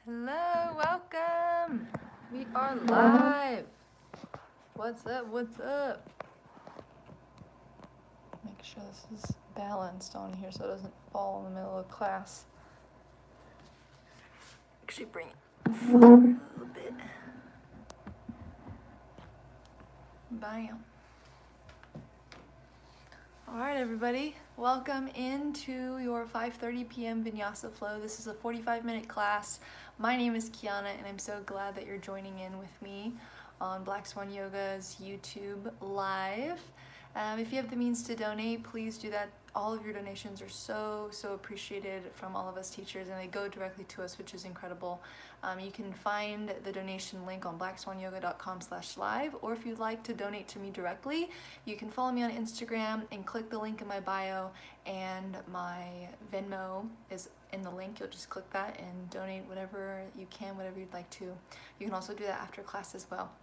Hello, welcome. We are live. What's up? What's up? Make sure this is balanced on here so it doesn't fall in the middle of class. Actually, bring it forward a little bit. Bam. All right, everybody. Welcome into your 5:30 p.m. Vinyasa flow. This is a 45-minute class. My name is Kiana, and I'm so glad that you're joining in with me on Black Swan Yoga's YouTube Live. If you have the means to donate, please do that. All of your donations are so appreciated from all of us teachers, and they go directly to us, which is incredible. You can find the donation link on blackswanyoga.com/live, or if you'd like to donate to me directly, you can follow me on Instagram and click the link in my bio, and my Venmo is in the link. You'll just click that and donate whatever you can, whatever you'd like to. You can also do that after class as well.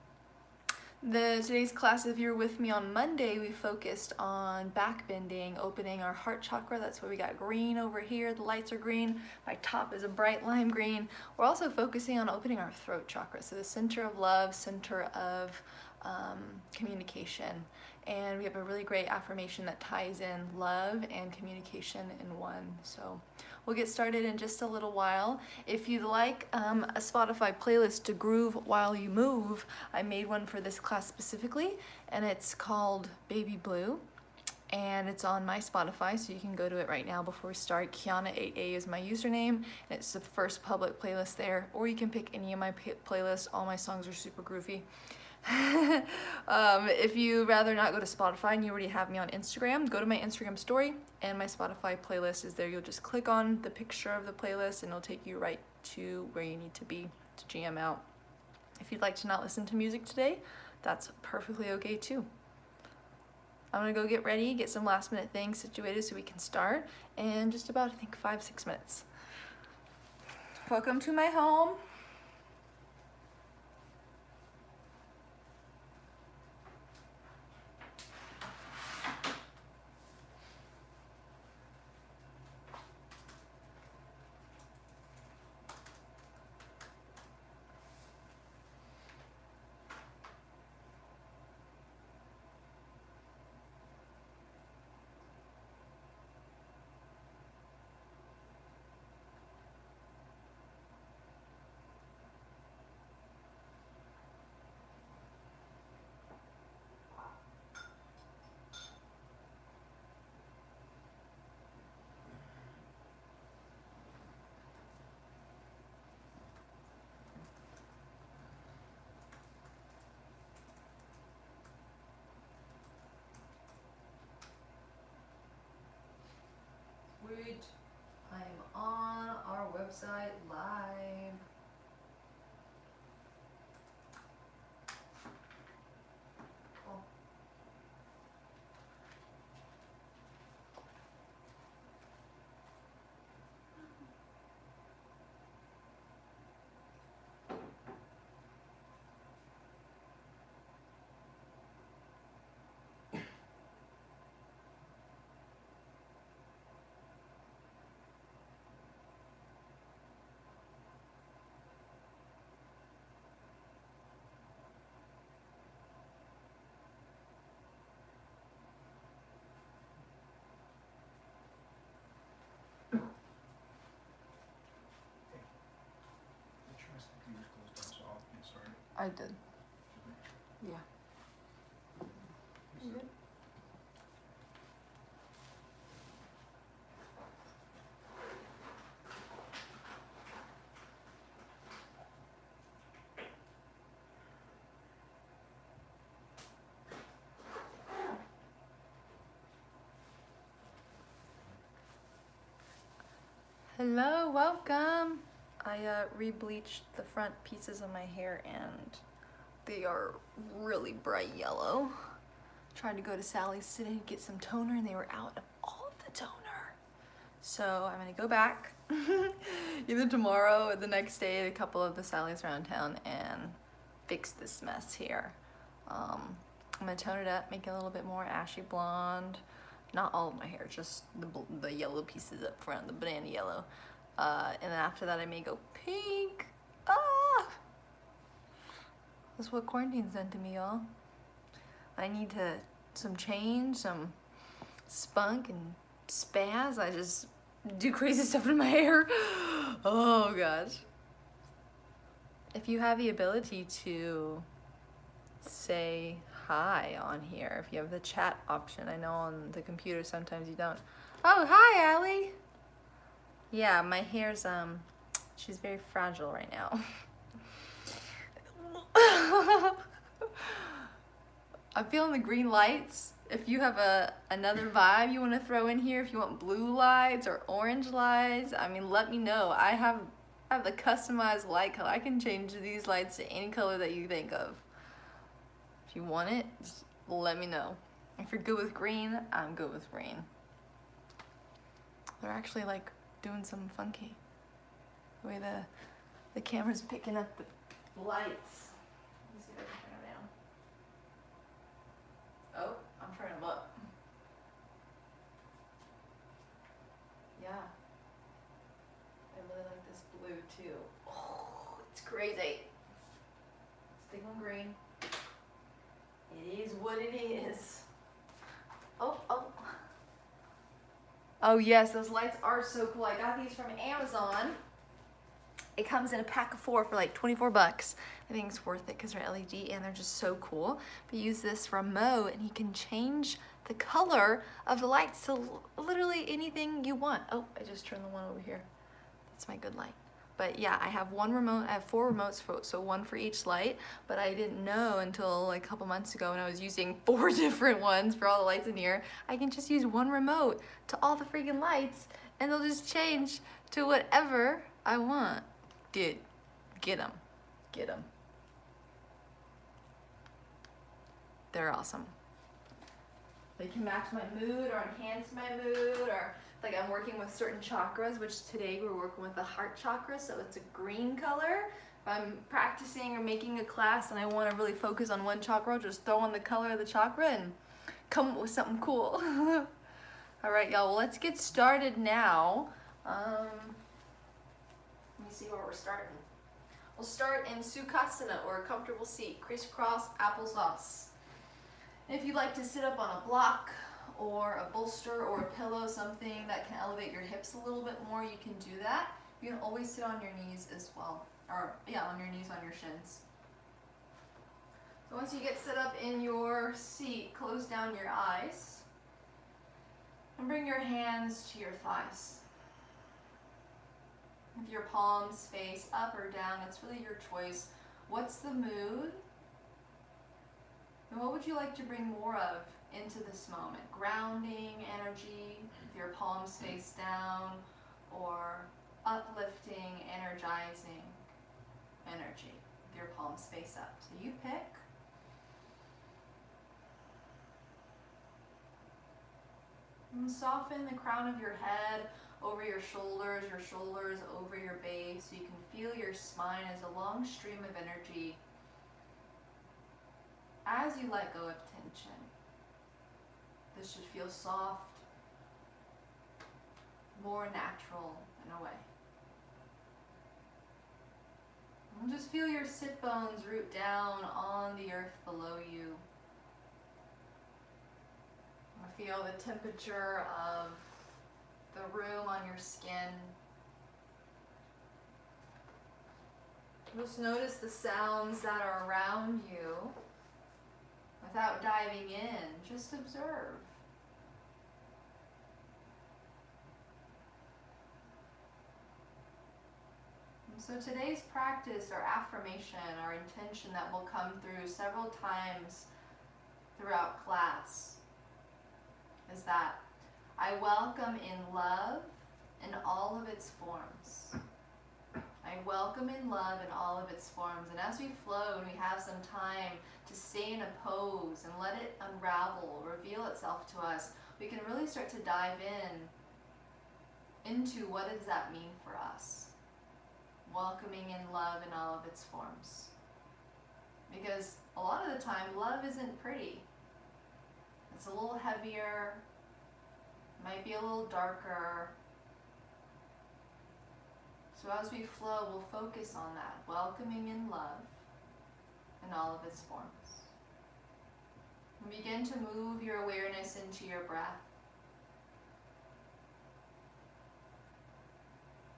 Today's class, if you're with me on Monday, we focused on back bending, opening our heart chakra. That's why we got green over here. The lights are green. My top is a bright lime green. We're also focusing on opening our throat chakra, so the center of love, center of communication. And we have a really great affirmation that ties in love and communication in one. So we'll get started in just a little while. If you'd like a Spotify playlist to groove while you move, I made one for this class specifically, and it's called Baby Blue. And it's on my Spotify, so you can go to it right now before we start. Kiana8A is my username, and it's the first public playlist there. Or you can pick any of my playlists. All my songs are super groovy. If you rather not go to Spotify and you already have me on Instagram, go to my Instagram story, and my Spotify playlist is there. You'll just click on the picture of the playlist, and it'll take you right to where you need to be to jam out. If you'd like to not listen to music today, that's perfectly okay too. I'm gonna go get ready, get some last minute things situated so we can start in just about, I think, 5-6 minutes. Welcome to my home. Sweet. I'm on our website live. Cool. I did. Yeah. You good? Hello, welcome. I re-bleached the front pieces of my hair and they are really bright yellow. Tried to go to Sally's today to get some toner and they were out of all of the toner. So I'm gonna go back either tomorrow or the next day at a couple of the Sally's around town and fix this mess here. I'm gonna tone it up, make it a little bit more ashy blonde. Not all of my hair, just the yellow pieces up front, the banana yellow. And then after that I may go pink. Ah! That's what quarantine's done to me, y'all. I need some change, some spunk and spaz. I just do crazy stuff in my hair. Oh gosh. If you have the ability to say hi on here, if you have the chat option, I know on the computer sometimes you don't. Oh, hi, Allie. Yeah, my hair's, she's very fragile right now. I'm feeling the green lights. If you have another vibe you want to throw in here, if you want blue lights or orange lights, I mean, let me know. I have the customized light color. I can change these lights to any color that you think of. If you want it, just let me know. If you're good with green, I'm good with green. They're actually like doing some funky. The way the camera's picking up the lights. Let me see if I can turn them down. Oh, I'm turning them up. Yeah. I really like this blue too. Oh, it's crazy. Stick on green. It is what it is. Oh. Oh yes, those lights are so cool. I got these from Amazon. It comes in a pack of 4 for like 24 bucks. I think it's worth it because they're LED and they're just so cool. But use this remote and you can change the color of the lights to literally anything you want. Oh, I just turned the one over here. That's my good light. But yeah, I have one remote, I have 4 remotes, so one for each light, but I didn't know until like a couple months ago when I was using 4 different ones for all the lights in here. I can just use one remote to all the freaking lights and they'll just change to whatever I want. Dude, get them. Get them. They're awesome. They can match my mood or enhance my mood, or like I'm working with certain chakras, which today we're working with the heart chakra, so it's a green color. If I'm practicing or making a class and I want to really focus on one chakra, I'll just throw on the color of the chakra and come up with something cool. All right, y'all, well, let's get started now. Let me see where we're starting. We'll start in Sukhasana, or a comfortable seat, crisscross applesauce. If you'd like to sit up on a block or a bolster or a pillow, something that can elevate your hips a little bit more, you can do that. You can always sit on your knees as well, or yeah, on your knees, on your shins. So once you get set up in your seat, close down your eyes and bring your hands to your thighs. With your palms face up or down, it's really your choice. What's the mood? And what would you like to bring more of into this moment? Grounding energy, with your palms face down, or uplifting, energizing energy, with your palms face up. So you pick. And soften the crown of your head over your shoulders over your base, so you can feel your spine as a long stream of energy as you let go of tension. This should feel soft, more natural in a way. And just feel your sit bones root down on the earth below you. Feel the temperature of the room on your skin. Just notice the sounds that are around you without diving in. Just observe. And so today's practice, our affirmation, our intention that will come through several times throughout class, is that I welcome in love in all of its forms. I welcome in love in all of its forms. And as we flow and we have some time to stay in a pose and let it unravel, reveal itself to us, we can really start to dive into what does that mean for us. Welcoming in love in all of its forms. Because a lot of the time, love isn't pretty. It's a little heavier, might be a little darker. So as we flow, we'll focus on that, welcoming in love in all of its forms. And begin to move your awareness into your breath.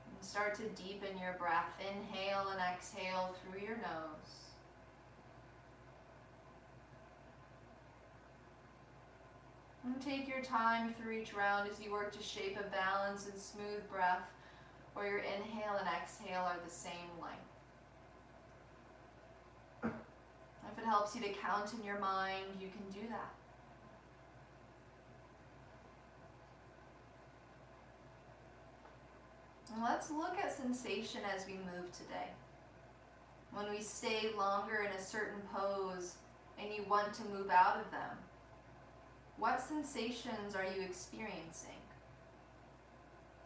And start to deepen your breath. Inhale and exhale through your nose. And take your time through each round as you work to shape a balanced and smooth breath where your inhale and exhale are the same length. If it helps you to count in your mind, you can do that. And let's look at sensation as we move today. When we stay longer in a certain pose and you want to move out of them, what sensations are you experiencing?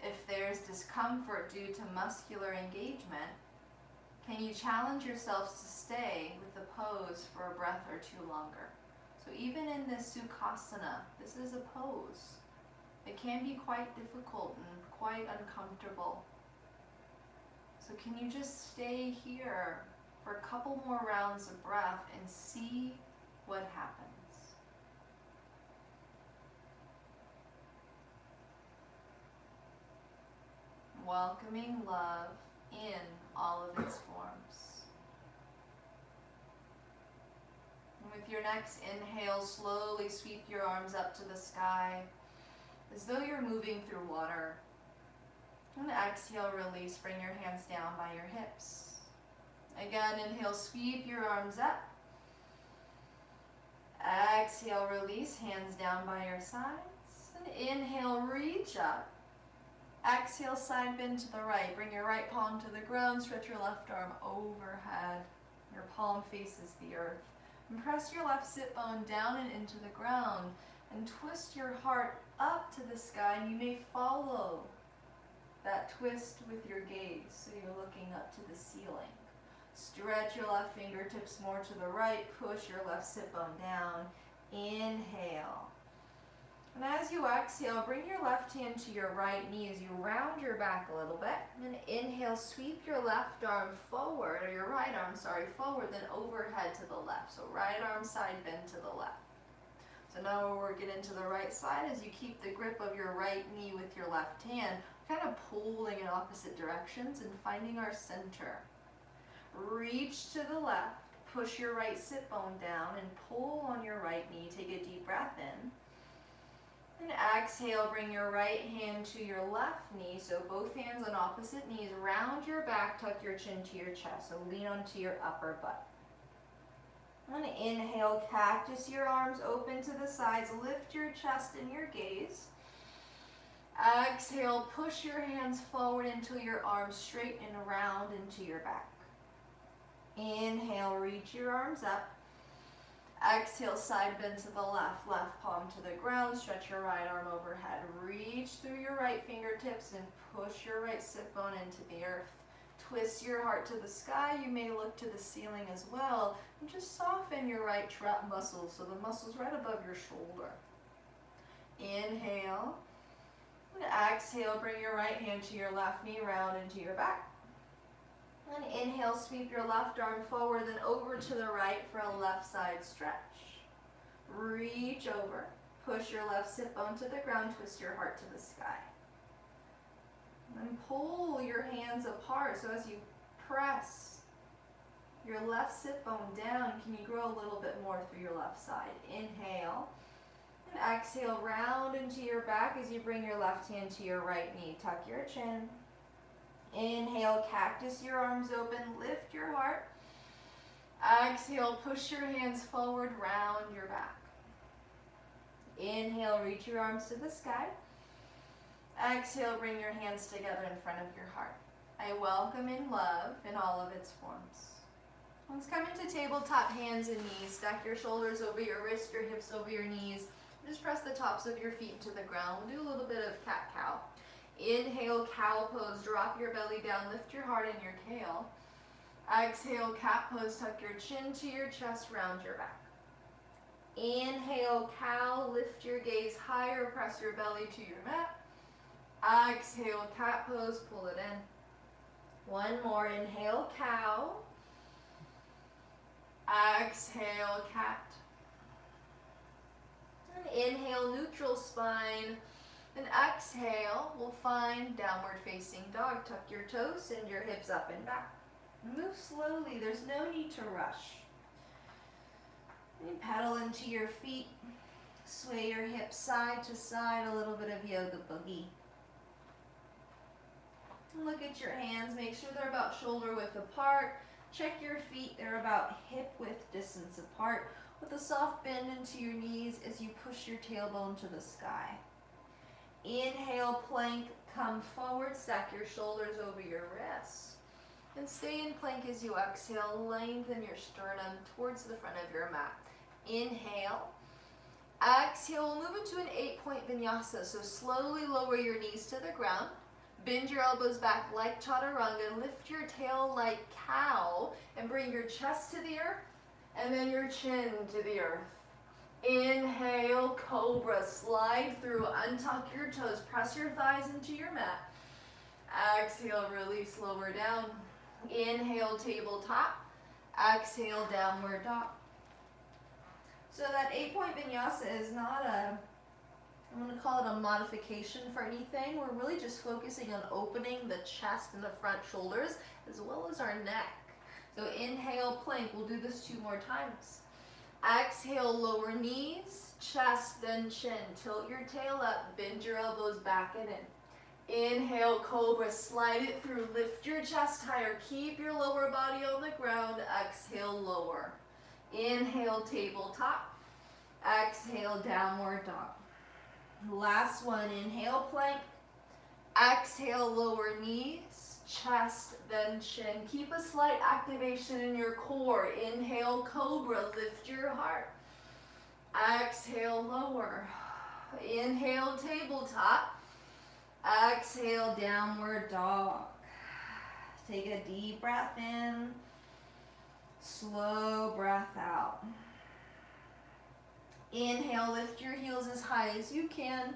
If there's discomfort due to muscular engagement, can you challenge yourselves to stay with the pose for a breath or two longer? So even in this Sukhasana, this is a pose. It can be quite difficult and quite uncomfortable. So can you just stay here for a couple more rounds of breath and see what happens? Welcoming love in all of its forms. And with your next inhale, slowly sweep your arms up to the sky as though you're moving through water. And exhale, release, bring your hands down by your hips. Again, inhale, sweep your arms up. Exhale, release, hands down by your sides. And inhale, reach up. Exhale, side bend to the right. Bring your right palm to the ground. Stretch your left arm overhead. Your palm faces the earth. And press your left sit bone down and into the ground. And twist your heart up to the sky. And you may follow that twist with your gaze. So you're looking up to the ceiling. Stretch your left fingertips more to the right. Push your left sit bone down. Inhale. And as you exhale, bring your left hand to your right knee as you round your back a little bit. And then inhale, sweep your left arm forward, or your right arm, forward, then overhead to the left. So right arm side bend to the left. So now we're getting to the right side as you keep the grip of your right knee with your left hand, kind of pulling in opposite directions and finding our center. Reach to the left, push your right sit bone down and pull on your right knee. Take a deep breath in. And exhale, bring your right hand to your left knee, so both hands on opposite knees. Round your back, tuck your chin to your chest, so lean onto your upper butt. And inhale, cactus your arms open to the sides, lift your chest and your gaze. Exhale, push your hands forward until your arms straighten and round into your back. Inhale, reach your arms up. Exhale, side bend to the left, left palm to the ground, stretch your right arm overhead. Reach through your right fingertips and push your right sit bone into the earth. Twist your heart to the sky. You may look to the ceiling as well. And just soften your right trap muscles, so the muscles right above your shoulder. Inhale. And exhale, bring your right hand to your left knee, round into your back. And inhale, sweep your left arm forward, then over to the right for a left side stretch. Reach over, push your left sit bone to the ground, twist your heart to the sky. And then pull your hands apart, so as you press your left sit bone down, can you grow a little bit more through your left side? Inhale, and exhale, round into your back as you bring your left hand to your right knee. Tuck your chin. Inhale, cactus your arms open, lift your heart. Exhale, push your hands forward, round your back. Inhale, reach your arms to the sky. Exhale, bring your hands together in front of your heart. I welcome in love in all of its forms. Let's come into tabletop, hands and knees. Stack your shoulders over your wrists, your hips over your knees. Just press the tops of your feet to the ground. We'll do a little bit of cat-cow. Inhale, cow pose, drop your belly down, lift your heart and your tail. Exhale, cat pose, tuck your chin to your chest, round your back. Inhale, cow, lift your gaze higher, press your belly to your mat. Exhale, cat pose, pull it in. One more. Inhale, cow. Exhale, cat. And inhale, neutral spine. And exhale, we'll find downward facing dog. Tuck your toes, send your hips up and back. Move slowly, there's no need to rush. And pedal into your feet. Sway your hips side to side, a little bit of yoga boogie. Look at your hands, make sure they're about shoulder width apart. Check your feet, they're about hip width distance apart, with a soft bend into your knees as you push your tailbone to the sky. Inhale, plank, come forward, stack your shoulders over your wrists. And stay in plank as you exhale, lengthen your sternum towards the front of your mat. Inhale. Exhale, move into an 8-point vinyasa. So slowly lower your knees to the ground. Bend your elbows back like chaturanga. Lift your tail like cow. And bring your chest to the earth. And then your chin to the earth. Inhale, cobra. Slide through. Untuck your toes. Press your thighs into your mat. Exhale, release, lower down. Inhale, tabletop. Exhale, downward dog. So that 8-point vinyasa is not I'm going to call it a modification for anything. We're really just focusing on opening the chest and the front shoulders as well as our neck. So inhale, plank. We'll do this 2 more times. Exhale, lower knees, chest, then chin. Tilt your tail up, bend your elbows back and in. Inhale, cobra. Slide it through. Lift your chest higher. Keep your lower body on the ground. Exhale, lower. Inhale, tabletop. Exhale, downward dog. Last one. Inhale, plank. Exhale, lower knees, chest, then chin. Keep a slight activation in your core. Inhale, cobra. Lift your heart. Exhale, lower. Inhale, tabletop. Exhale, downward dog. Take a deep breath in. Slow breath out. Inhale, lift your heels as high as you can.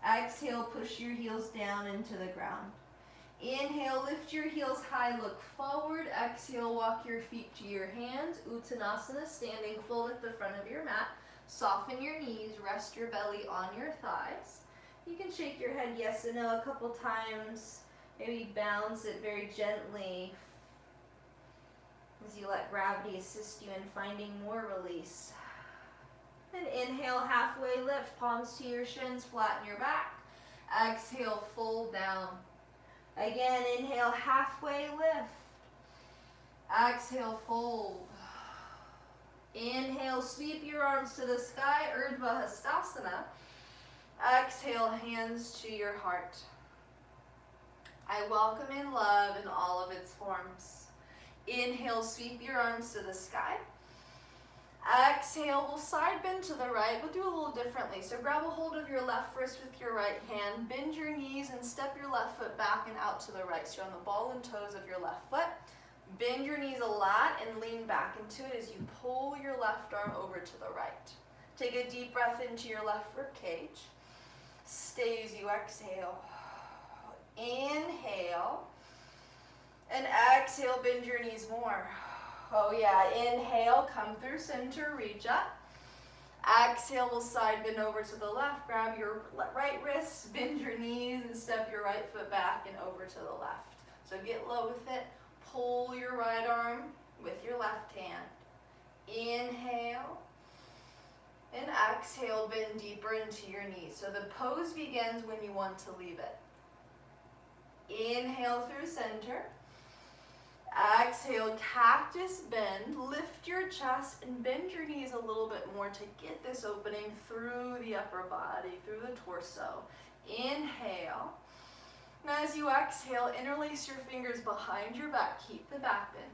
Exhale, push your heels down into the ground. Inhale, lift your heels high, look forward. Exhale, walk your feet to your hands. Uttanasana, standing fold at the front of your mat. Soften your knees, rest your belly on your thighs. You can shake your head yes and no a couple times. Maybe bounce it very gently as you let gravity assist you in finding more release. And inhale, halfway lift, palms to your shins, flatten your back. Exhale, fold down. Again, inhale, halfway lift. Exhale, fold. Inhale, sweep your arms to the sky, Urdhva Hastasana. Exhale, hands to your heart. I welcome in love in all of its forms. Inhale, sweep your arms to the sky. Exhale, we'll side bend to the right. We'll do a little differently. So grab a hold of your left wrist with your right hand. Bend your knees and step your left foot back and out to the right. So you're on the ball and toes of your left foot. Bend your knees a lot and lean back into it as you pull your left arm over to the right. Take a deep breath into your left rib cage. Stay as you exhale. Inhale. And exhale, bend your knees more. Oh yeah, inhale, come through center, reach up. Exhale, we'll side bend over to the left. Grab your right wrist, bend your knees, and step your right foot back and over to the left. So get low with it. Pull your right arm with your left hand. Inhale. And exhale, bend deeper into your knees. So the pose begins when you want to leave it. Inhale through center. Exhale, cactus bend. Lift your chest and bend your knees a little bit more to get this opening through the upper body, through the torso. Inhale. And as you exhale, interlace your fingers behind your back. Keep the back bend.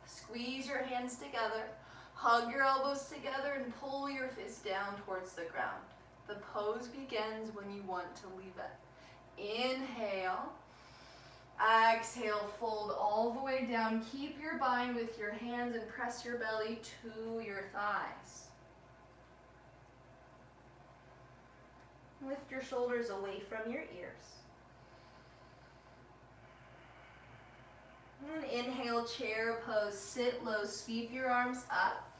Squeeze your hands together. Hug your elbows together and pull your fists down towards the ground. The pose begins when you want to leave it. Inhale. Exhale, fold all the way down. Keep your bind with your hands and press your belly to your thighs. Lift your shoulders away from your ears. And inhale, chair pose, sit low, sweep your arms up.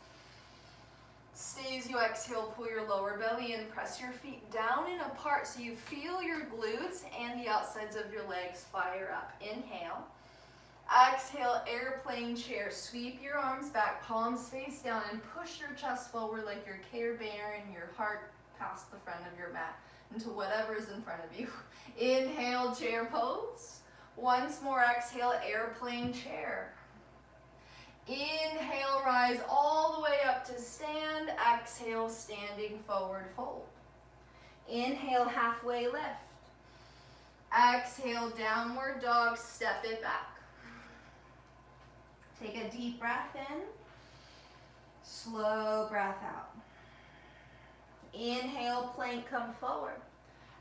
Stay as you exhale, pull your lower belly in, press your feet down and apart so you feel your glutes and the outsides of your legs fire up. Inhale. Exhale, airplane chair. Sweep your arms back, palms face down, and push your chest forward like your Care Bear and your heart past the front of your mat into whatever is in front of you. Inhale, chair pose. Once more, exhale, airplane chair. Inhale, rise all the way up to stand. Exhale, standing forward fold. Inhale, halfway lift. Exhale, downward dog, step it back. Take a deep breath in. Slow breath out. Inhale, plank, come forward.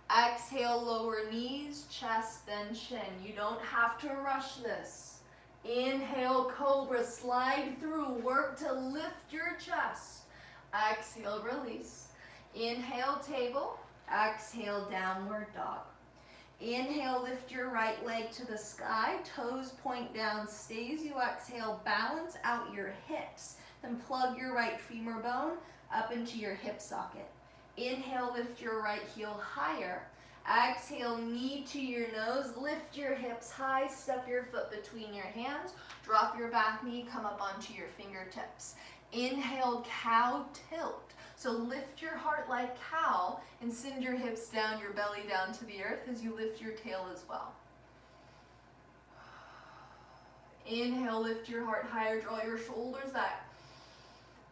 Exhale, lower knees, chest, then chin. You don't have to rush this. Inhale, cobra, slide through, work to lift your chest. Exhale, release. Inhale, table. Exhale, downward dog. Inhale, lift your right leg to the sky, toes point down, stay as you exhale, balance out your hips. Then plug your right femur bone up into your hip socket. Inhale, lift your right heel higher. Exhale, knee to your nose, lift your hips high, step your foot between your hands, drop your back knee, come up onto your fingertips. Inhale, cow tilt. So lift your heart like cow and send your hips down, your belly down to the earth as you lift your tail as well. Inhale, lift your heart higher, draw your shoulders back.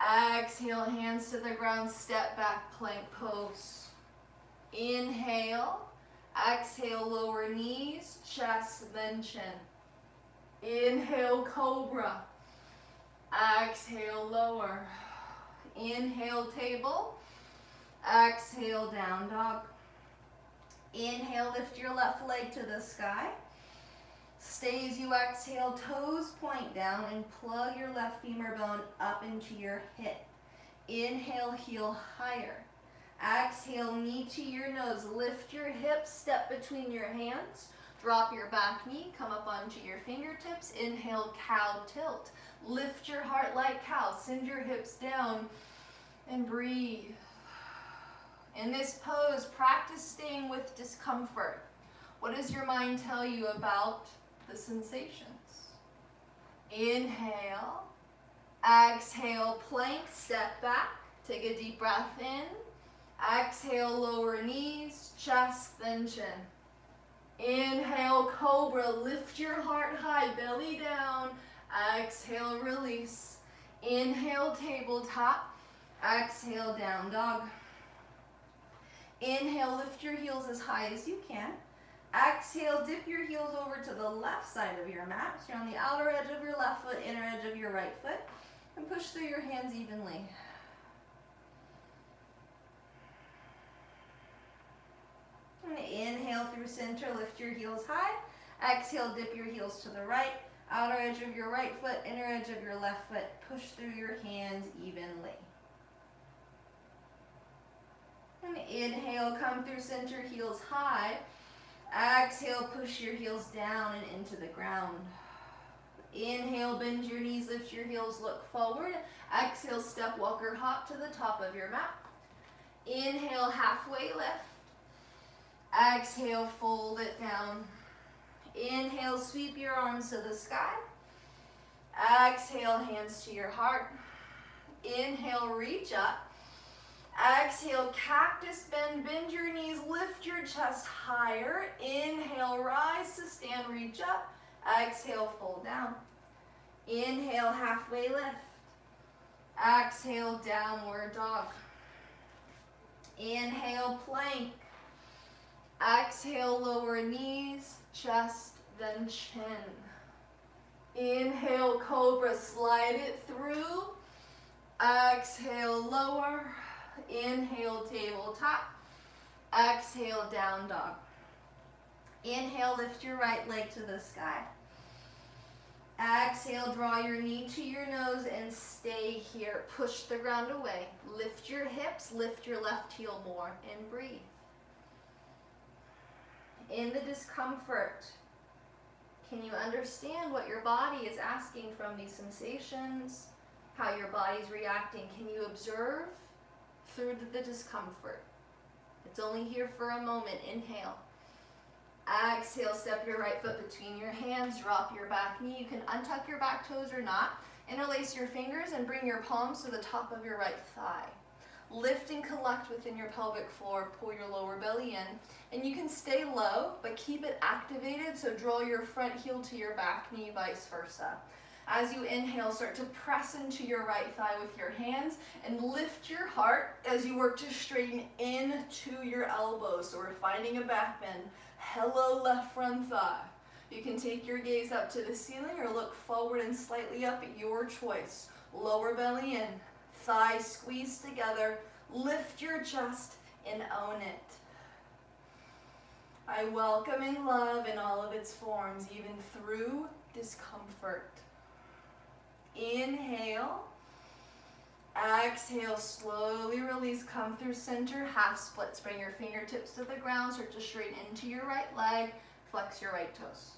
Exhale, hands to the ground, step back, plank pose. Inhale, exhale, lower knees, chest, then chin. Inhale, cobra. Exhale, lower. Inhale, table. Exhale, down dog. Inhale, lift your left leg to the sky. Stay as you exhale, toes point down and plug your left femur bone up into your hip. Inhale, heel higher. Exhale, knee to your nose. Lift your hips, step between your hands. Drop your back knee, come up onto your fingertips. Inhale, cow tilt. Lift your heart like cow. Send your hips down and breathe. In this pose, practice staying with discomfort. What does your mind tell you about the sensations? Inhale. Exhale, plank, step back. Take a deep breath in. Exhale, lower knees, chest, then chin. Inhale, cobra, lift your heart high, belly down. Exhale, release. Inhale, tabletop. Exhale, down dog. Inhale, lift your heels as high as you can. Exhale, dip your heels over to the left side of your mat. So you're on the outer edge of your left foot, inner edge of your right foot. And push through your hands evenly. And inhale through center, lift your heels high. Exhale, dip your heels to the right. Outer edge of your right foot, inner edge of your left foot. Push through your hands evenly. And inhale, come through center, heels high. Exhale, push your heels down and into the ground. Inhale, bend your knees, lift your heels, look forward. Exhale, step, walker, hop to the top of your mat. Inhale, halfway lift. Exhale, fold it down. Inhale, sweep your arms to the sky. Exhale, hands to your heart. Inhale, reach up. Exhale, cactus bend, bend your knees, lift your chest higher. Inhale, rise to stand, reach up. Exhale, fold down. Inhale, halfway lift. Exhale, downward dog. Inhale, plank. Exhale, lower knees, chest, then chin. Inhale, cobra, slide it through. Exhale, lower. Inhale, tabletop. Exhale, down dog. Inhale, lift your right leg to the sky. Exhale, draw your knee to your nose and stay here. Push the ground away. Lift your hips, lift your left heel more, and breathe. In the discomfort, Can you understand what your body is asking from these sensations? How your body's reacting? Can you observe through the discomfort? It's only here for a moment. Inhale. Exhale, step your right foot between your hands, drop your back knee. You can untuck your back toes or not. Interlace your fingers and bring your palms to the top of your right thigh. Lift and collect within your pelvic floor, pull your lower belly in. And you can stay low, but keep it activated, so draw your front heel to your back knee, vice versa. As you inhale, start to press into your right thigh with your hands and lift your heart as you work to straighten into your elbows. So we're finding a back bend. Hello, left front thigh. You can take your gaze up to the ceiling or look forward and slightly up at your choice. Lower belly in, thighs squeeze together, lift your chest and own it. I welcome in love in all of its forms, even through discomfort. Inhale. Exhale, slowly release, come through center, half splits. Bring your fingertips to the ground, start to straighten into your right leg, flex your right toes.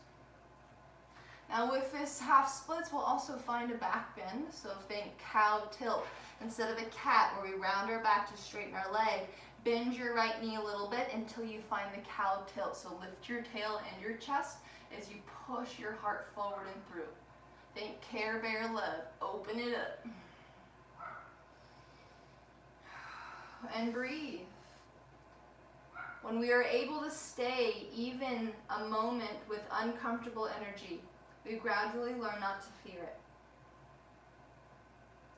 Now with this half splits, we'll also find a back bend. So think cow tilt. Instead of a cat where we round our back to straighten our leg, bend your right knee a little bit until you find the cow tilt. So lift your tail and your chest as you push your heart forward and through. Think Care Bear love, open it up. And breathe. When we are able to stay even a moment with uncomfortable energy, we gradually learn not to fear it.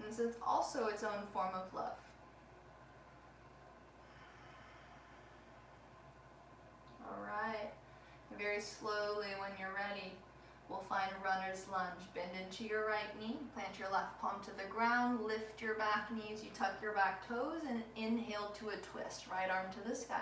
And so it's also its own form of love. All right. Very slowly, when you're ready, we'll find runner's lunge. Bend into your right knee, plant your left palm to the ground, lift your back knees, you tuck your back toes, and inhale to a twist. Right arm to the sky.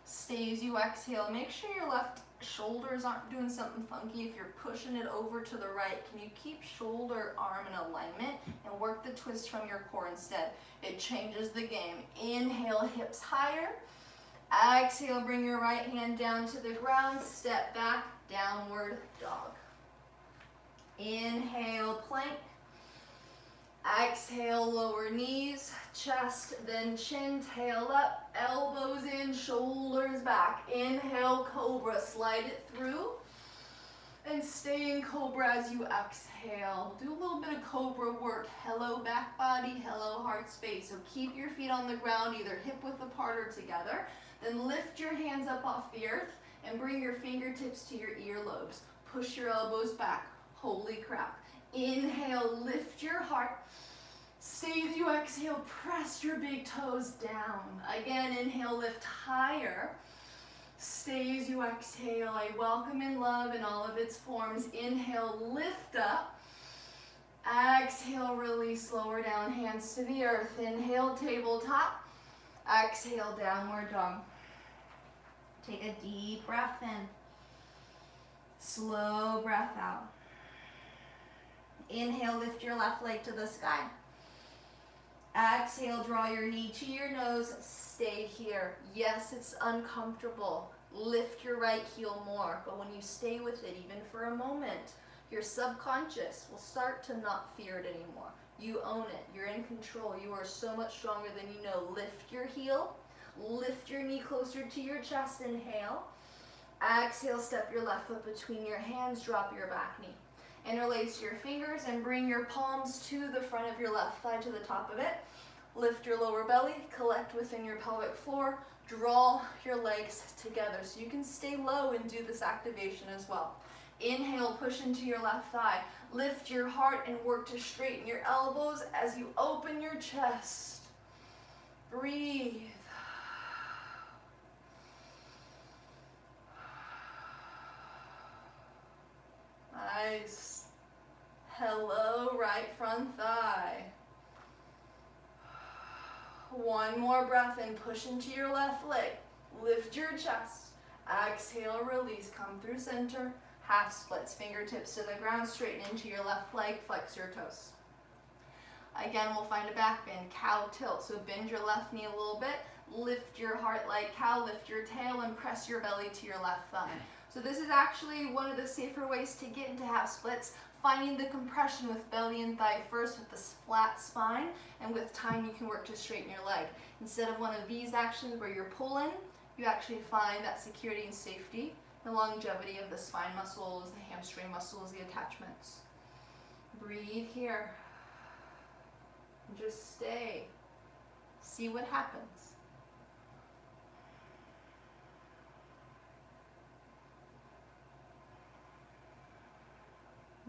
Stay as you exhale. Make sure your left shoulders aren't doing something funky. If you're pushing it over to the right, can you keep shoulder, arm in alignment and work the twist from your core instead? It changes the game. Inhale, hips higher. Exhale, bring your right hand down to the ground, step back, downward dog. Inhale, plank. Exhale, lower knees, chest, then chin, tail up, elbows in, shoulders back. Inhale, cobra, slide it through. And stay in cobra as you exhale. Do a little bit of cobra work. Hello back body, hello heart space. So keep your feet on the ground, either hip width apart or together. Then lift your hands up off the earth and bring your fingertips to your earlobes. Push your elbows back. Holy crap. Inhale, lift your heart. Stay as you exhale, press your big toes down. Again, inhale, lift higher. Stay as you exhale. I welcome in love in all of its forms. Inhale, lift up. Exhale, release, lower down, hands to the earth. Inhale, tabletop. Exhale, downward dog. Take a deep breath in. Slow breath out. Inhale, lift your left leg to the sky. Exhale, draw your knee to your nose. Stay here. Yes, it's uncomfortable. Lift your right heel more, but when you stay with it, even for a moment, your subconscious will start to not fear it anymore. You own it. You're in control. You are so much stronger than you know. Lift your heel. Lift your knee closer to your chest. Inhale. Exhale, step your left foot between your hands. Drop your back knee. Interlace your fingers and bring your palms to the front of your left thigh, to the top of it. Lift your lower belly, collect within your pelvic floor, draw your legs together so you can stay low and do this activation as well. Inhale, push into your left thigh. Lift your heart and work to straighten your elbows as you open your chest. Breathe. Nice. Hello, right front thigh. One more breath in, push into your left leg. Lift your chest. Exhale, release, come through center. Half splits, fingertips to the ground, straighten into your left leg, flex your toes. Again, we'll find a back bend, cow tilt. So bend your left knee a little bit, lift your heart like cow, lift your tail and press your belly to your left thigh. So this is actually one of the safer ways to get into half splits, finding the compression with belly and thigh first with the flat spine, and with time you can work to straighten your leg. Instead of one of these actions where you're pulling, you actually find that security and safety, the longevity of the spine muscles, the hamstring muscles, the attachments. Breathe here. Just stay. See what happens.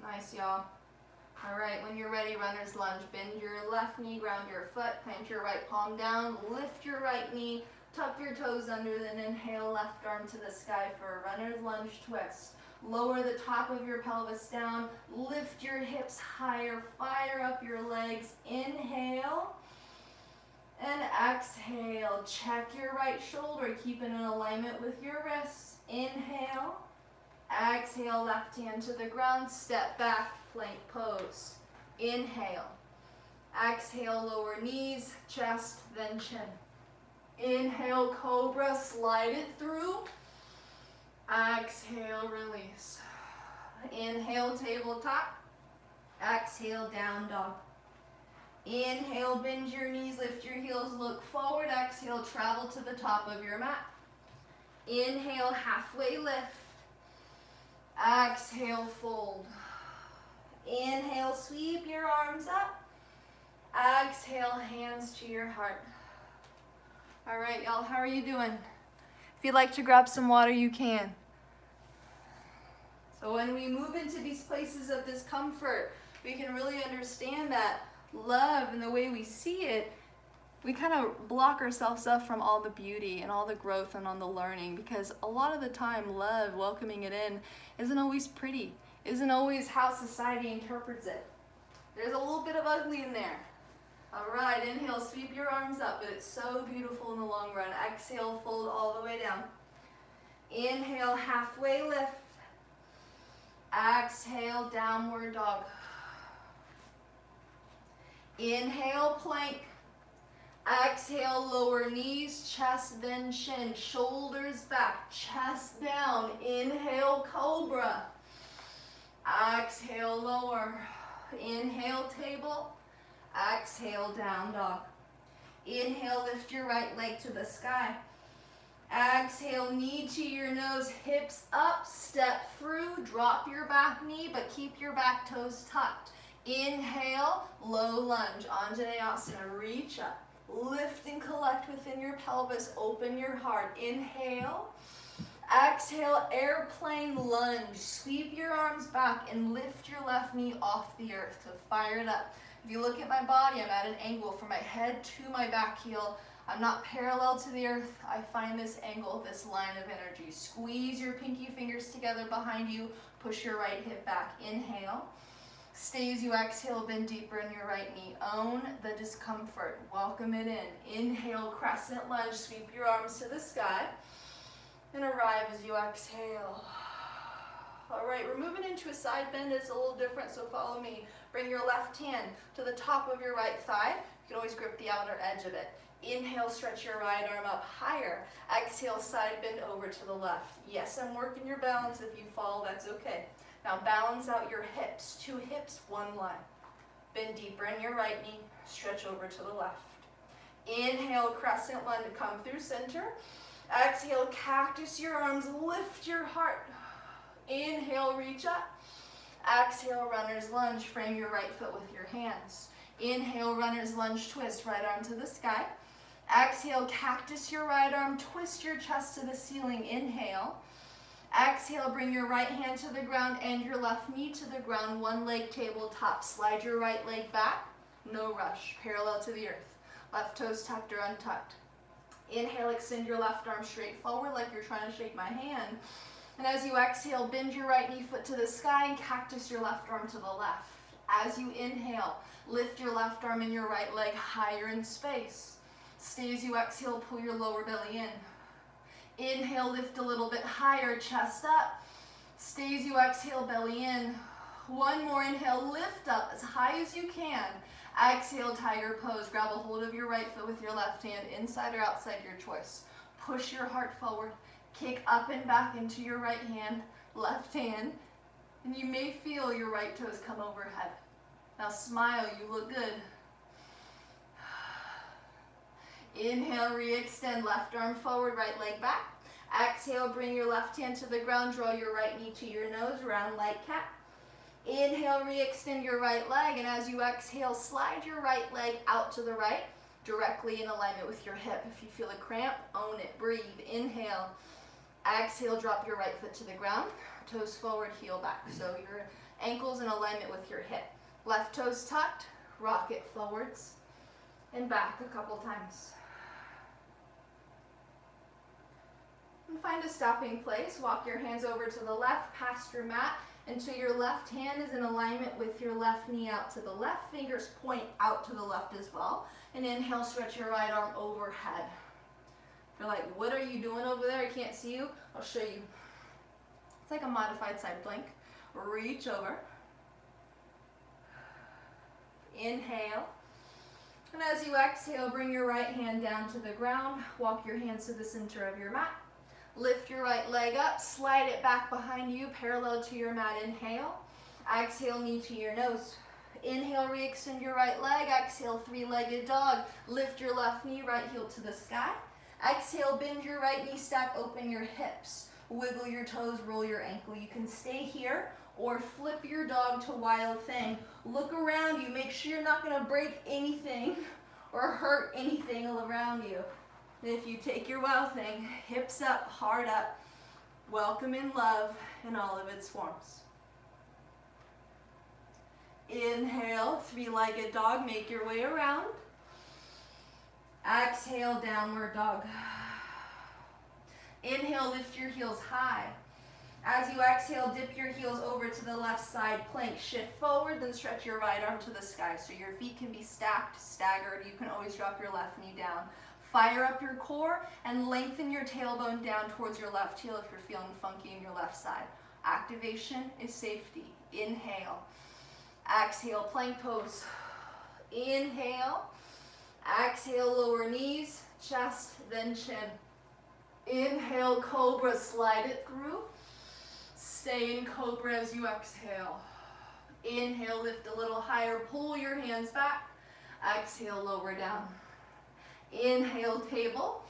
Nice, y'all. All right, when you're ready, runner's lunge. Bend your left knee, ground your foot, plant your right palm down, lift your right knee, tuck your toes under, then inhale, left arm to the sky for a runner's lunge twist. Lower the top of your pelvis down, lift your hips higher, fire up your legs. Inhale and exhale. Check your right shoulder, keep it in alignment with your wrists. Inhale, exhale, left hand to the ground, step back, plank pose. Inhale, exhale, lower knees, chest, then chin. Inhale, cobra, slide it through. Exhale, release. Inhale, tabletop. Exhale, down dog. Inhale, bend your knees, lift your heels, look forward. Exhale, travel to the top of your mat. Inhale, halfway lift. Exhale, fold. Inhale, sweep your arms up. Exhale, hands to your heart. All right, y'all, how are you doing? If you'd like to grab some water, you can. So when we move into these places of discomfort, we can really understand that love and the way we see it, we kind of block ourselves up from all the beauty and all the growth and on the learning, because a lot of the time love, welcoming it in, isn't always pretty, isn't always how society interprets it. There's a little bit of ugly in there. All right, inhale, sweep your arms up, but it's so beautiful in the long run. Exhale, fold all the way down. Inhale, halfway lift. Exhale, downward dog. Inhale, plank. Exhale, lower knees, chest, then chin. Shoulders back, chest down. Inhale, cobra. Exhale, lower. Inhale, table. Exhale, down dog. Inhale, lift your right leg to the sky. Exhale, knee to your nose, hips up, step through, drop your back knee, but keep your back toes tucked. Inhale, low lunge, Anjaneyasana, reach up. Lift and collect within your pelvis, open your heart. Inhale. Exhale, airplane lunge. Sweep your arms back and lift your left knee off the earth. So fire it up. If you look at my body, I'm at an angle from my head to my back heel. I'm not parallel to the earth. I find this angle, this line of energy. Squeeze your pinky fingers together behind you. Push your right hip back. Inhale. Stay as you exhale, bend deeper in your right knee. Own the discomfort. Welcome it in. Inhale, crescent lunge. Sweep your arms to the sky. And arrive as you exhale. All right, we're moving into a side bend. It's a little different, so follow me. Bring your left hand to the top of your right thigh. You can always grip the outer edge of it. Inhale, stretch your right arm up higher. Exhale, side bend over to the left. Yes, I'm working your balance. If you fall, that's okay. Now balance out your hips. 2 hips, 1 line. Bend deeper in your right knee. Stretch over to the left. Inhale, crescent lunge, come through center. Exhale, cactus your arms, lift your heart. Inhale, reach up. Exhale, runner's lunge, frame your right foot with your hands. Inhale, runner's lunge, twist, right arm to the sky. Exhale, cactus your right arm, twist your chest to the ceiling. Inhale. Exhale, bring your right hand to the ground and your left knee to the ground. 1 leg tabletop. Slide your right leg back. No rush. Parallel to the earth. Left toes tucked or untucked. Inhale, extend your left arm straight forward like you're trying to shake my hand. And as you exhale, bend your right knee foot to the sky and cactus your left arm to the left. As you inhale, lift your left arm and your right leg higher in space. Stay as you exhale, pull your lower belly in. Inhale, lift a little bit higher, chest up. Stay as you exhale, belly in. 1 more inhale, lift up as high as you can. Exhale, tiger pose. Grab a hold of your right foot with your left hand, inside or outside, your choice. Push your heart forward. Kick up and back into your right hand, left hand, and you may feel your right toes come overhead. Now smile, you look good. Inhale, re-extend, left arm forward, right leg back. Exhale, bring your left hand to the ground, draw your right knee to your nose, round like cat. Inhale, re-extend your right leg, and as you exhale, slide your right leg out to the right, directly in alignment with your hip. If you feel a cramp, own it, breathe. Inhale, exhale, drop your right foot to the ground, toes forward, heel back. So your ankle's in alignment with your hip. Left toes tucked, rock it forwards and back a couple times. And find a stopping place. Walk your hands over to the left, past your mat, until your left hand is in alignment with your left knee out to the left. Fingers point out to the left as well. And inhale, stretch your right arm overhead. If you're like, what are you doing over there? I can't see you. I'll show you. It's like a modified side plank. Reach over. Inhale. And as you exhale, bring your right hand down to the ground. Walk your hands to the center of your mat. Lift your right leg up, slide it back behind you, parallel to your mat. Inhale. Exhale, knee to your nose. Inhale, re-extend your right leg. Exhale, three-legged dog. Lift your left knee, right heel to the sky. Exhale, bend your right knee, stack open your hips. Wiggle your toes, roll your ankle. You can stay here or flip your dog to wild thing. Look around you. Make sure you're not going to break anything or hurt anything around you. If you take your wild thing, hips up, heart up, welcome in love in all of its forms. Inhale, three-legged dog, make your way around. Exhale, downward dog. Inhale, lift your heels high. As you exhale, dip your heels over to the left side plank. Shift forward, then stretch your right arm to the sky. So your feet can be stacked, staggered. You can always drop your left knee down. Fire up your core and lengthen your tailbone down towards your left heel if you're feeling funky in your left side. Activation is safety. Inhale. Exhale, plank pose. Inhale. Exhale, lower knees, chest, then chin. Inhale, cobra, slide it through. Stay in cobra as you exhale. Inhale, lift a little higher, pull your hands back. Exhale, lower down. Inhale, table.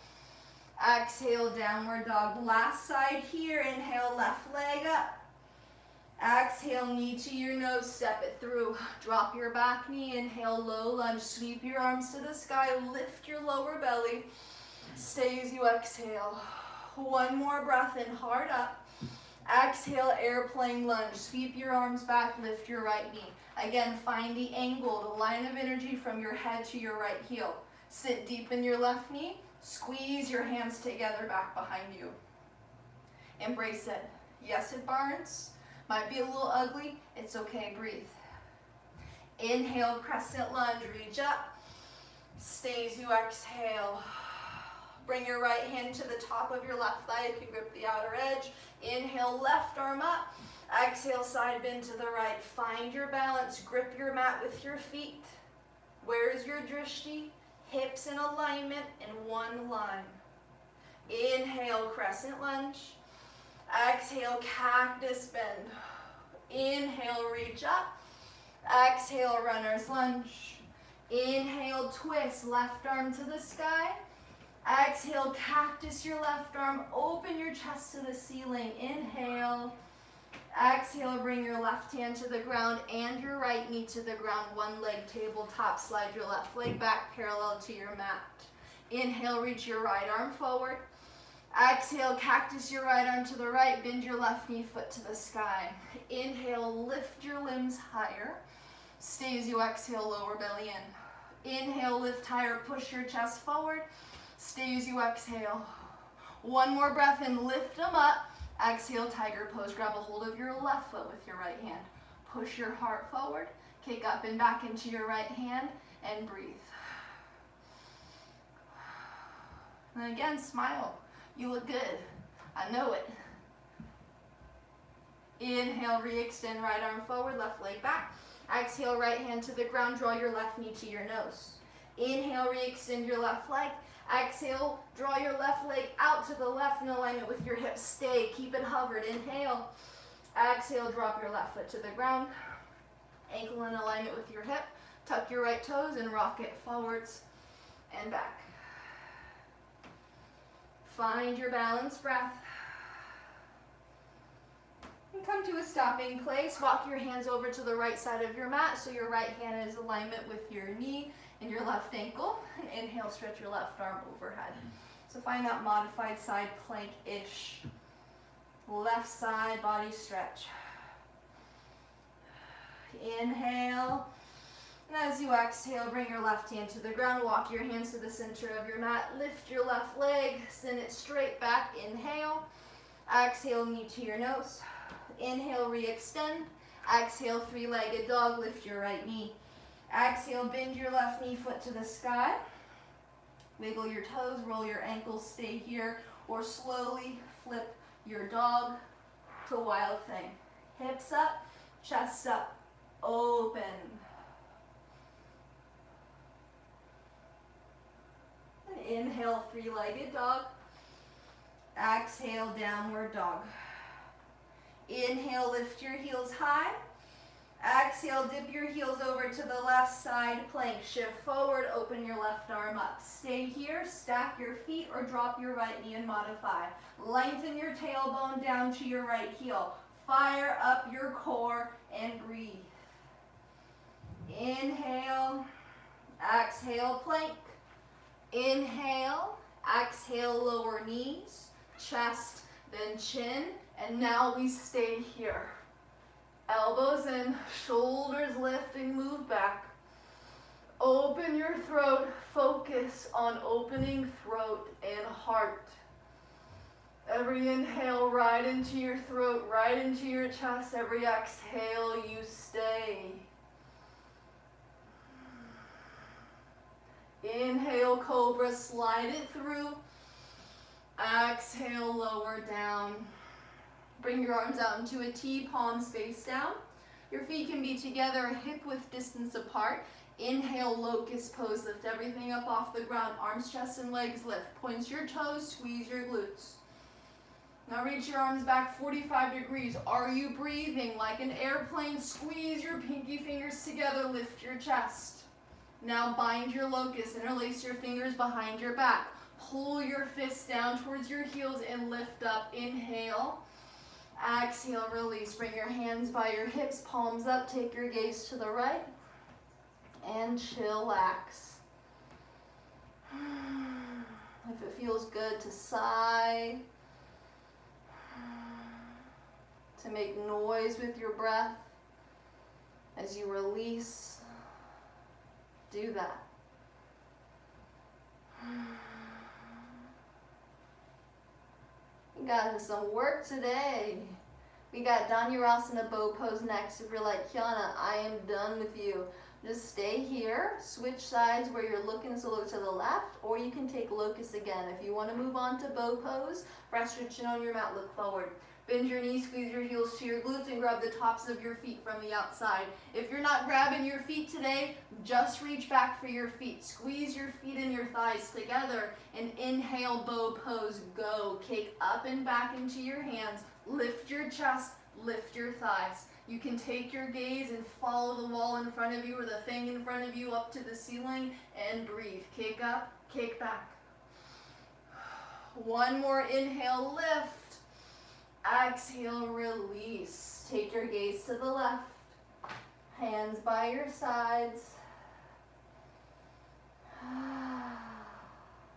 Exhale, downward dog. Last side here. Inhale, left leg up. Exhale, knee to your nose, step it through. Drop your back knee. Inhale, low lunge. Sweep your arms to the sky. Lift your lower belly. Stay as you exhale. One more breath in, heart up. Exhale, airplane lunge. Sweep your arms back, lift your right knee. Again, find the angle, the line of energy from your head to your right heel. Sit deep in your left knee. Squeeze your hands together back behind you. Embrace it. Yes, it burns. Might be a little ugly. It's okay, breathe. Inhale, crescent lunge, reach up. Stay as you exhale. Bring your right hand to the top of your left thigh. You can grip the outer edge. Inhale, left arm up. Exhale, side bend to the right. Find your balance. Grip your mat with your feet. Where is your drishti? Hips in alignment in one line. Inhale, crescent lunge. Exhale, cactus bend. Inhale, reach up. Exhale, runner's lunge. Inhale, twist, left arm to the sky. Exhale, cactus your left arm, open your chest to the ceiling. Inhale. Exhale, bring your left hand to the ground and your right knee to the ground. One leg tabletop, slide your left leg back parallel to your mat. Inhale, reach your right arm forward. Exhale, cactus your right arm to the right, bend your left knee, foot to the sky. Inhale, lift your limbs higher. Stay as you exhale, lower belly in. Inhale, lift higher, push your chest forward. Stay as you exhale. One more breath in, lift them up. Exhale, tiger pose. Grab a hold of your left foot with your right hand. Push your heart forward. Kick up and back into your right hand and breathe. And again, smile. You look good. I know it. Inhale, re-extend right arm forward, left leg back. Exhale, right hand to the ground. Draw your left knee to your nose. Inhale, re-extend your left leg. Exhale, draw your left leg out to the left in alignment with your hips. Stay, keep it hovered. Inhale. Exhale, drop your left foot to the ground. Ankle in alignment with your hip. Tuck your right toes and rock it forwards and back. Find your balanced breath. And come to a stopping place. Walk your hands over to the right side of your mat so your right hand is in alignment with your knee and your left ankle. And inhale, stretch your left arm overhead. So find that modified side plank-ish. Left side body stretch. Inhale. And as you exhale, bring your left hand to the ground. Walk your hands to the center of your mat. Lift your left leg. Send it straight back. Inhale. Exhale, knee to your nose. Inhale, re-extend. Exhale, three-legged dog. Lift your right knee. Exhale, bend your left knee foot to the sky. Wiggle your toes, roll your ankles, stay here, or slowly flip your dog to wild thing. Hips up, chest up, open. And inhale, three-legged dog. Exhale, downward dog. Inhale, lift your heels high. Exhale, dip your heels over to the left side plank. Shift forward, open your left arm up. Stay here, stack your feet or drop your right knee and modify. Lengthen your tailbone down to your right heel. Fire up your core and breathe. Inhale, exhale, plank. Inhale, exhale, lower knees, chest, then chin, and now we stay here. Elbows in, shoulders lifting, move back. Open your throat, focus on opening throat and heart. Every inhale, right into your throat, right into your chest. Every exhale, you stay. Inhale, cobra, slide it through. Exhale, lower down. Bring your arms out into a T, palms face down. Your feet can be together, hip width distance apart. Inhale, locust pose, lift everything up off the ground. Arms, chest, and legs lift. Point your toes, squeeze your glutes. Now reach your arms back 45 degrees. Are you breathing like an airplane? Squeeze your pinky fingers together, lift your chest. Now bind your locust, interlace your fingers behind your back. Pull your fists down towards your heels and lift up. Inhale. Exhale, release. Bring your hands by your hips, palms up. Take your gaze to the right and chillax. If it feels good to sigh, to make noise with your breath as you release, do that. We got some work today. We got Dhanurasana bow pose next. If you're like, Kiana, I am done with you. Just stay here, switch sides where you're looking, so look to the left, or you can take locust again. If you want to move on to bow pose, rest your chin on your mat, look forward. Bend your knees, squeeze your heels to your glutes, and grab the tops of your feet from the outside. If you're not grabbing your feet today, just reach back for your feet. Squeeze your feet and your thighs together, and inhale, bow pose, go. Kick up and back into your hands. Lift your chest, lift your thighs. You can take your gaze and follow the wall in front of you or the thing in front of you up to the ceiling and breathe. Kick up, kick back. One more inhale, lift. Exhale, release. Take your gaze to the left. Hands by your sides.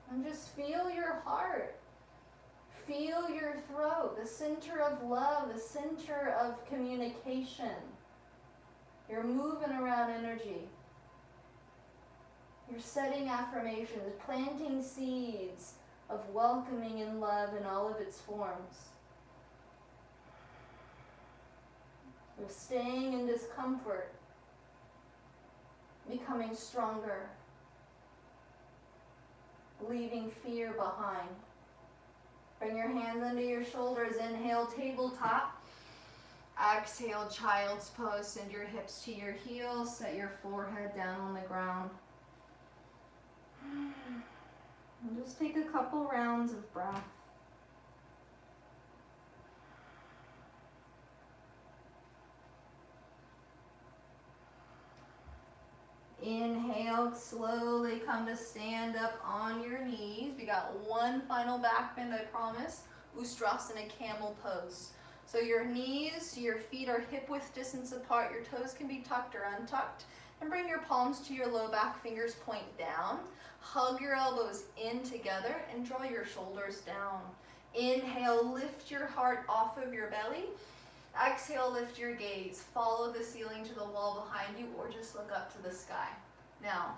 And just feel your heart. Feel your throat, the center of love, the center of communication. You're moving around energy. You're setting affirmations, planting seeds of welcoming and love in all of its forms. You're staying in discomfort, becoming stronger, leaving fear behind. Bring your hands under your shoulders. Inhale, tabletop. Exhale, child's pose. Send your hips to your heels. Set your forehead down on the ground. And just take a couple rounds of breath. Inhale, slowly come to stand up on your knees. We got one final back bend, I promise. Ustrasana, camel pose. So your knees, your feet are hip width distance apart. Your toes can be tucked or untucked. And bring your palms to your low back, fingers point down. Hug your elbows in together and draw your shoulders down. Inhale, lift your heart off of your belly. Exhale, lift your gaze. Follow the ceiling to the wall behind you or just look up to the sky. Now,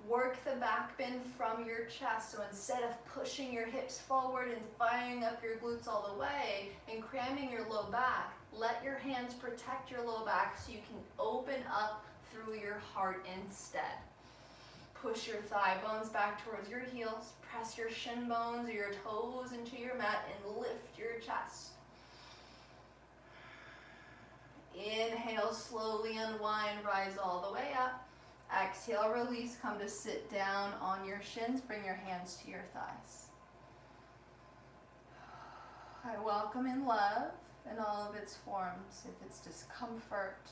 work the back bend from your chest. So instead of pushing your hips forward and firing up your glutes all the way and cramming your low back, let your hands protect your low back so you can open up through your heart instead. Push your thigh bones back towards your heels. Press your shin bones or your toes into your mat and lift your chest. Inhale, slowly unwind, rise all the way up. Exhale, release, come to sit down on your shins. Bring your hands to your thighs. I welcome in love in all of its forms. If it's discomfort,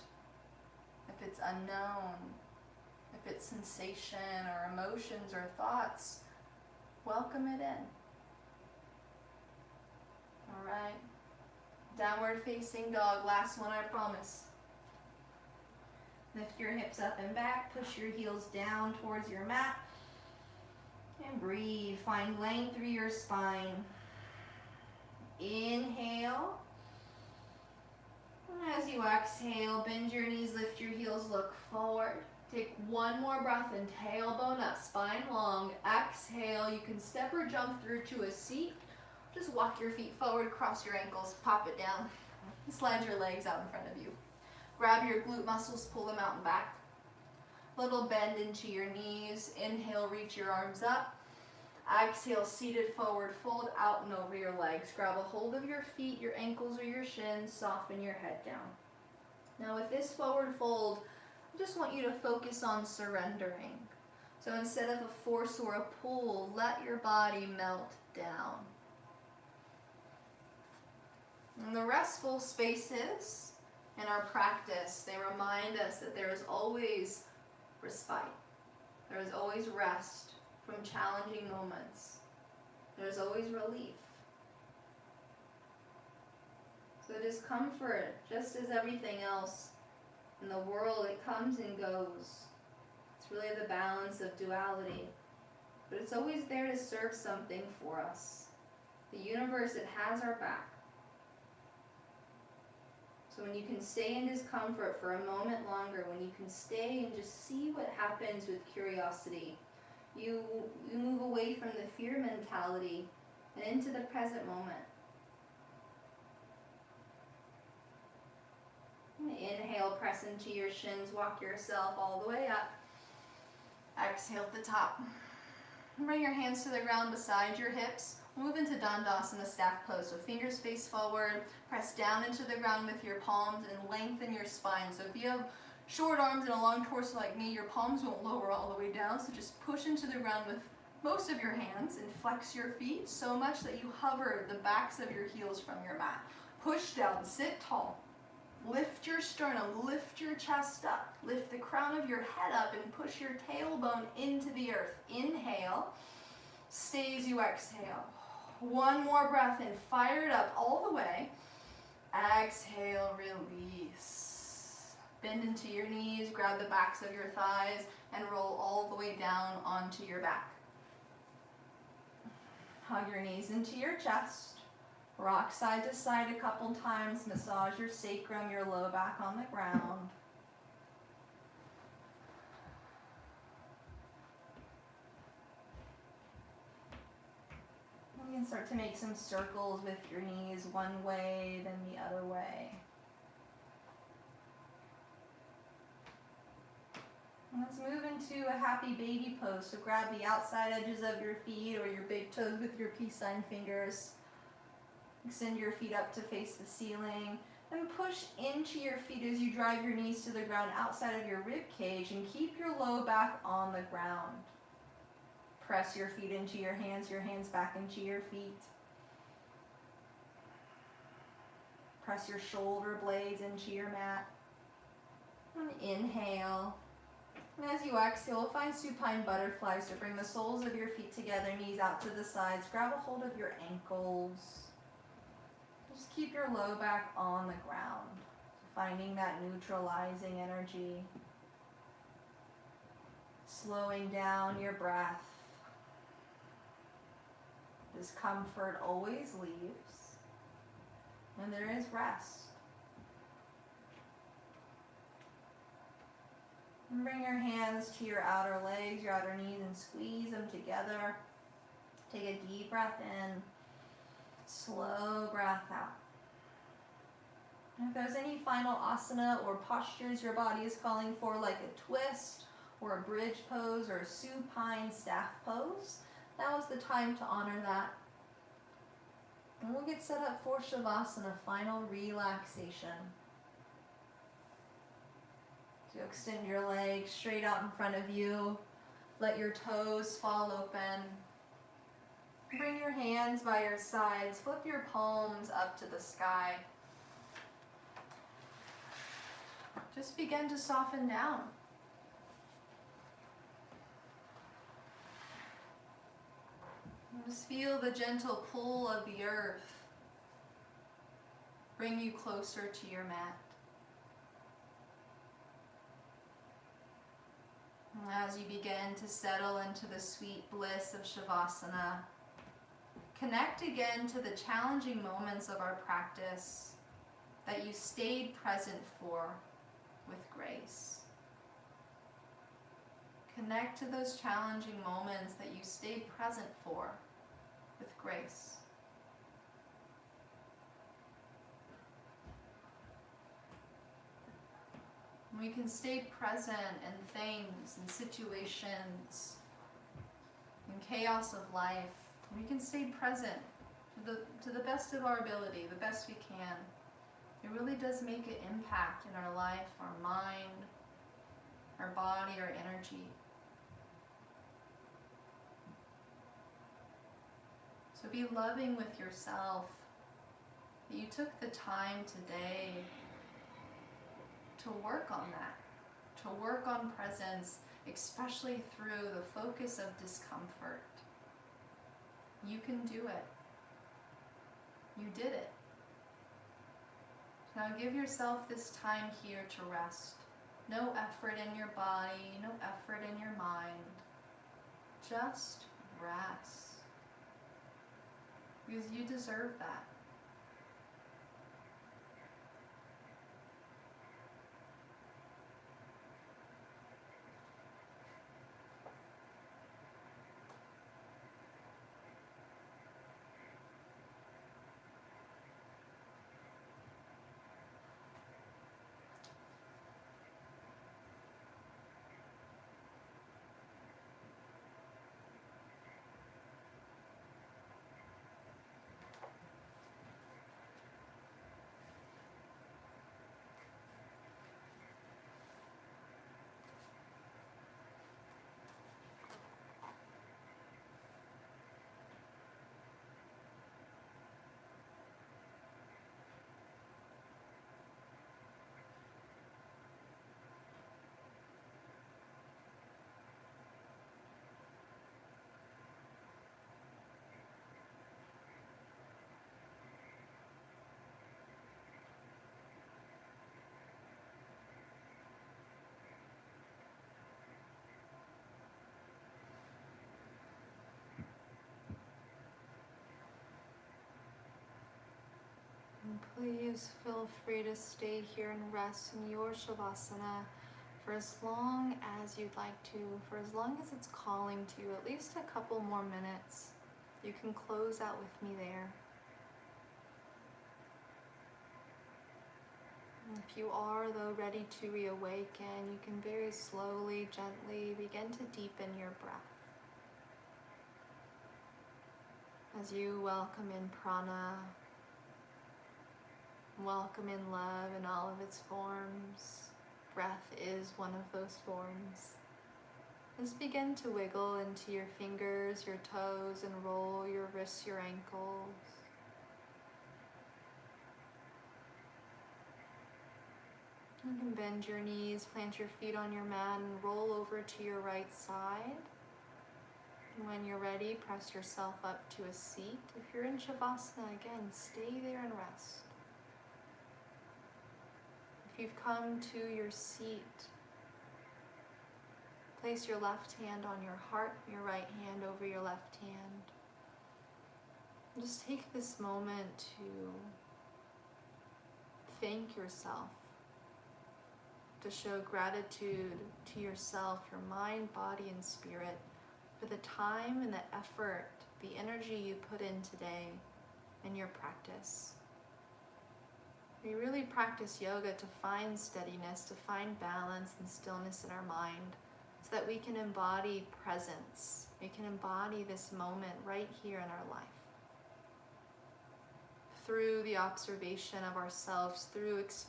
if it's unknown, if it's sensation or emotions or thoughts, welcome it in. All right. Downward facing dog, last one I promise. Lift your hips up and back, push your heels down towards your mat. And breathe, find length through your spine. Inhale. And as you exhale, bend your knees, lift your heels, look forward. Take one more breath and tailbone up, spine long. Exhale, you can step or jump through to a seat. Just walk your feet forward, cross your ankles, pop it down. Slide your legs out in front of you. Grab your glute muscles, pull them out and back. Little bend into your knees. Inhale, reach your arms up. Exhale, seated forward fold out and over your legs. Grab a hold of your feet, your ankles or your shins, soften your head down. Now with this forward fold, I just want you to focus on surrendering. So instead of a force or a pull, let your body melt down. And the restful spaces in our practice, they remind us that there is always respite. There is always rest from challenging moments. There's always relief. So discomfort, just as everything else in the world, it comes and goes. It's really the balance of duality. But it's always there to serve something for us. The universe, it has our back. So when you can stay in discomfort for a moment longer, when you can stay and just see what happens with curiosity, you move away from the fear mentality and into the present moment. Inhale, press into your shins, walk yourself all the way up. Exhale at the top. Bring your hands to the ground beside your hips. Move into Dandasana, staff pose. So fingers face forward, press down into the ground with your palms and lengthen your spine. So if you have short arms and a long torso like me, your palms won't lower all the way down. So just push into the ground with most of your hands and flex your feet so much that you hover the backs of your heels from your mat. Push down, sit tall. Lift your sternum, lift your chest up. Lift the crown of your head up and push your tailbone into the earth. Inhale, stay as you exhale. One more breath in, fire it up all the way. Exhale, release. Bend into your knees, grab the backs of your thighs, and roll all the way down onto your back. Hug your knees into your chest. Rock side to side a couple times. Massage your sacrum, your low back on the ground. You can start to make some circles with your knees one way, then the other way. Let's move into a happy baby pose. So grab the outside edges of your feet or your big toes with your peace sign fingers. Extend your feet up to face the ceiling. And push into your feet as you drive your knees to the ground outside of your rib cage and keep your low back on the ground. Press your feet into your hands back into your feet. Press your shoulder blades into your mat. And inhale. And as you exhale, find supine butterfly. So bring the soles of your feet together, knees out to the sides. Grab a hold of your ankles. Just keep your low back on the ground. Finding that neutralizing energy. Slowing down your breath. Discomfort always leaves. And there is rest. And bring your hands to your outer legs, your outer knees, and squeeze them together. Take a deep breath in. Slow breath out. And if there's any final asana or postures your body is calling for, like a twist or a bridge pose or a supine staff pose, now is the time to honor that. And we'll get set up for Shavasana, final relaxation. So extend your legs straight out in front of you. Let your toes fall open. Bring your hands by your sides. Flip your palms up to the sky. Just begin to soften down. Just feel the gentle pull of the earth bring you closer to your mat. And as you begin to settle into the sweet bliss of Shavasana, connect again to the challenging moments of our practice that you stayed present for with grace. Connect to those challenging moments that you stayed present for with grace. We can stay present in things and situations, in chaos of life. We can stay present to the best of our ability, the best we can. It really does make an impact in our life, our mind, our body, our energy. So be loving with yourself, that you took the time today to work on that, to work on presence, especially through the focus of discomfort. You can do it. You did it. Now give yourself this time here to rest. No effort in your body, no effort in your mind. Just rest. Because you deserve that. And please feel free to stay here and rest in your Shavasana for as long as you'd like to, for as long as it's calling to you, at least a couple more minutes. You can close out with me there. And if you are, though, ready to reawaken, you can very slowly, gently begin to deepen your breath. As you welcome in prana, welcome in love in all of its forms. Breath is one of those forms. Just begin to wiggle into your fingers, your toes, and roll your wrists, your ankles. You can bend your knees, plant your feet on your mat, and roll over to your right side. And when you're ready, press yourself up to a seat. If you're in Shavasana, again, stay there and rest. If you've come to your seat, place your left hand on your heart, your right hand over your left hand. And just take this moment to thank yourself, to show gratitude to yourself, your mind, body, and spirit, for the time and the effort, the energy you put in today in your practice. We really practice yoga to find steadiness, to find balance and stillness in our mind, so that we can embody presence. We can embody this moment right here in our life. Through the observation of ourselves, through